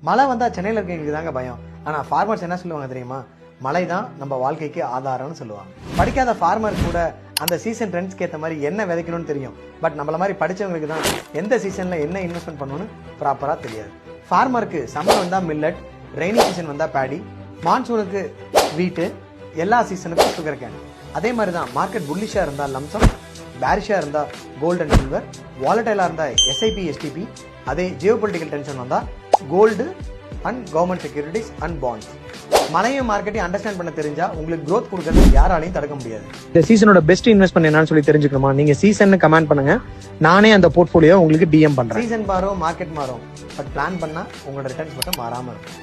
மழை வந்தா சென்னையில் இருக்கவங்களுக்கு தாங்க பயம். ஆனா ஃபார்மர்ஸ் என்ன சொல்லுவாங்க தெரியுமா? மழை தான் நம்ம வாழ்க்கைக்கு ஆதாரம்னு சொல்லுவாங்க. படிக்காத ஃபார்மர் கூட அந்த சீசன் ட்ரெண்ட்ஸ்க்கு ஏற்ற மாதிரி என்ன விதைக்கணும்னு தெரியும். பட் நம்மள மாதிரி படிச்சவங்களுக்கு தான் எந்த சீசன்ல என்ன இன்வெஸ்ட்மெண்ட் பண்ணணும்னு ப்ராப்பரா தெரியாது. ஃபார்மருக்கு சம்மர் வந்தா மில்லட், ரெய்னி சீசன் வந்தா பேடி, மான்சூனுக்கு வீட்டு, எல்லா சீசனுக்கும் சுகர் கேன். அதே மாதிரி தான் மார்க்கெட் புல்லிஷா இருந்தா லம்சம், பேரிஷா இருந்தா கோல்டு அண்ட் சில்வர், வாலடைலா இருந்தா எஸ்ஐபி எஸ்டிபி, அதே ஜியோ பொலிட்டிக்கல் டென்ஷன் வந்தா gold and government securities and bonds. மலையும் மார்க்கெட்டையும் அண்டர்ஸ்டாண்ட் பண்ண தெரிஞ்சா உங்களுக்கு growth கொடுக்கறது யாராலையும் தடுக்க முடியாது. இந்த சீசனோட பெஸ்ட் இன்வெஸ்ட்மெண்ட் என்னன்னு சொல்லி தெரிஞ்சுக்கணுமா? நீங்க சீசன் கமெண்ட் பண்ணுங்க, நானே அந்த போர்ட்ஃபோலியோ உங்களுக்கு டிஎம் பண்றேன். சீசன் மாறும், மார்க்கெட் மாறும், பட் பிளான் பண்ணா உங்களோட ரிட்டர்ன்ஸ் மட்டும் மாறாம இருக்கும்.